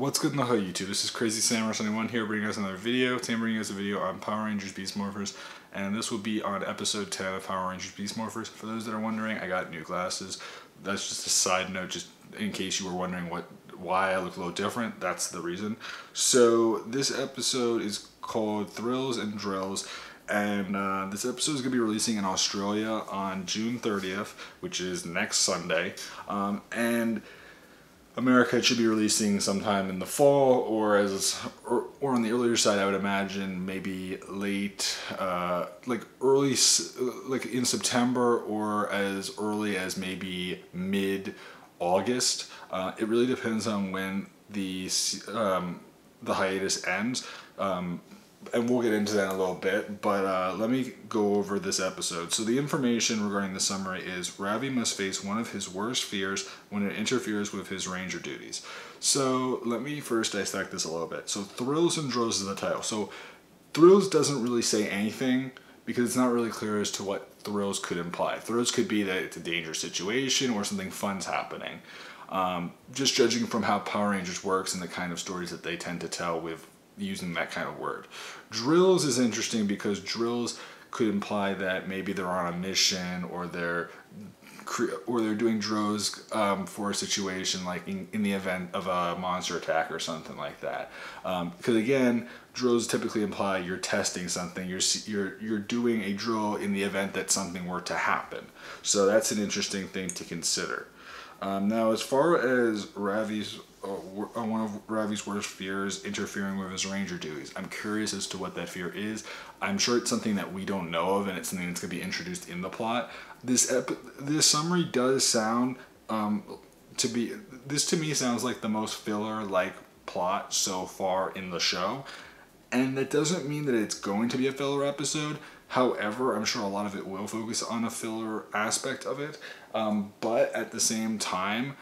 What's good in the hood, YouTube? This is Crazy Samurai 71 here, bringing us another video. Today I'm bringing us a video on Power Rangers Beast Morphers, and this will be on episode 10 of Power Rangers Beast Morphers. For those that are wondering, I got new glasses. That's just a side note, just in case you were wondering why I look a little different. That's the reason. So this episode is called Thrills and Drills, and this episode is going to be releasing in Australia on June 30th, which is next Sunday, and America should be releasing sometime in the fall, or on the earlier side, I would imagine maybe late, like early, like in September, or as early as maybe mid-August. It really depends on when the hiatus ends. And we'll get into that in a little bit, but let me go over this episode. So the information regarding the summary is Ravi must face one of his worst fears when it interferes with his ranger duties. So let me first dissect this a little bit. So Thrills and Drills is the title. So Thrills doesn't really say anything because it's not really clear as to what Thrills could imply. Thrills could be that it's a dangerous situation or something fun's happening. Just judging from how Power Rangers works and the kind of stories that they tend to tell with using that kind of word. Drills is interesting because drills could imply that maybe they're on a mission, or they're doing drills for a situation like in the event of a monster attack or something like that. Because again, drills typically imply you're testing something. You're doing a drill in the event that something were to happen. So that's an interesting thing to consider. Now, as far as one of Ravi's worst fears interfering with his ranger duties, I'm curious as to what that fear is. I'm sure it's something that we don't know of, and it's something that's going to be introduced in the plot. This summary does sound this to me sounds like the most filler-like plot so far in the show, and that doesn't mean that it's going to be a filler episode. However, I'm sure a lot of it will focus on a filler aspect of it, but at the same time,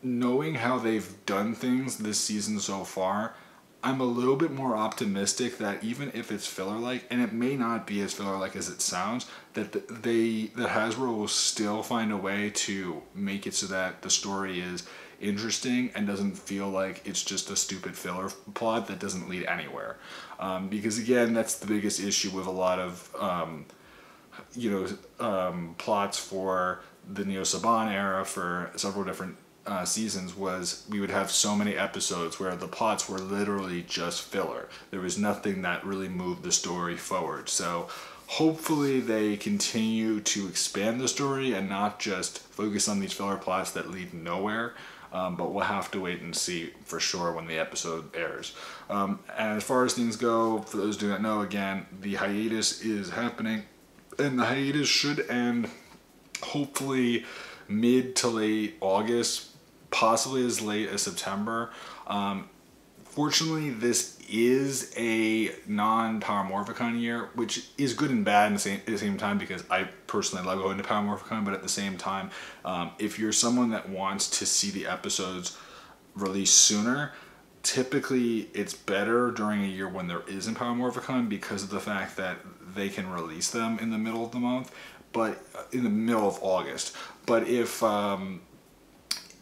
knowing how they've done things this season so far, I'm a little bit more optimistic that even if it's filler-like, and it may not be as filler-like as it sounds, that Hasbro will still find a way to make it so that the story is interesting and doesn't feel like it's just a stupid filler plot that doesn't lead anywhere. Because again, that's the biggest issue with a lot of plots for the Neo Saban era for several different seasons, was we would have so many episodes where the plots were literally just filler. There was nothing that really moved the story forward. So hopefully they continue to expand the story and not just focus on these filler plots that lead nowhere. But we'll have to wait and see for sure when the episode airs. And as far as things go, for those who do not know, again, the hiatus is happening, and the hiatus should end hopefully mid to late August, possibly as late as September. Fortunately, this is a non-Power Morphicon year, which is good and bad at the same time, because I personally love going to Power Morphicon, but at the same time, if you're someone that wants to see the episodes released sooner, typically it's better during a year when there isn't Power Morphicon, because of the fact that they can release them in the middle of the month, but in the middle of August. But if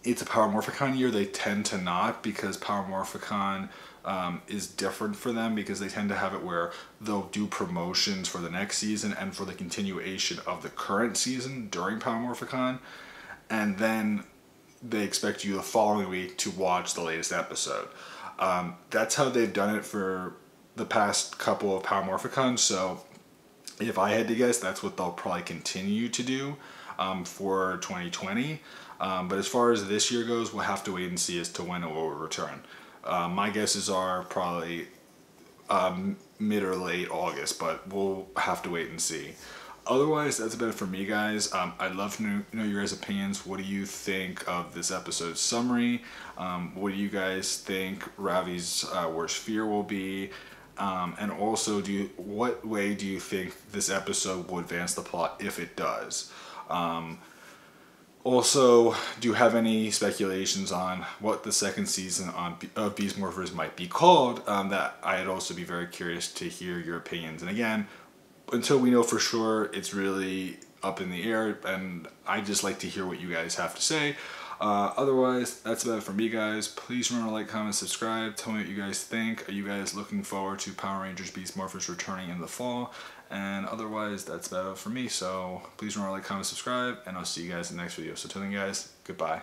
it's a Power Morphicon year, they tend to not, because Power Morphicon is different for them, because they tend to have it where they'll do promotions for the next season and for the continuation of the current season during Power Morphicon, and then they expect you the following week to watch the latest episode. That's how they've done it for the past couple of Power Morphicons, so if I had to guess, that's what they'll probably continue to do for 2020. But as far as this year goes, we'll have to wait and see as to when it will return. My guesses are probably mid or late August, but we'll have to wait and see. Otherwise, that's about it for me, guys. I'd love to know your guys' opinions. What do you think of this episode's summary? What do you guys think Ravi's worst fear will be? And also, what way do you think this episode will advance the plot if it does? Also, do you have any speculations on what the second season of Beast Morphers might be called? That I'd also be very curious to hear your opinions. And again, until we know for sure, it's really up in the air, and I just like to hear what you guys have to say. Otherwise, that's about it for me, guys. Please remember to like, comment, subscribe. Tell me what you guys think. Are you guys looking forward to Power Rangers Beast Morphers returning in the fall? And otherwise, that's about it for me. So please remember to like, comment, subscribe, and I'll see you guys in the next video. So till then, guys, goodbye.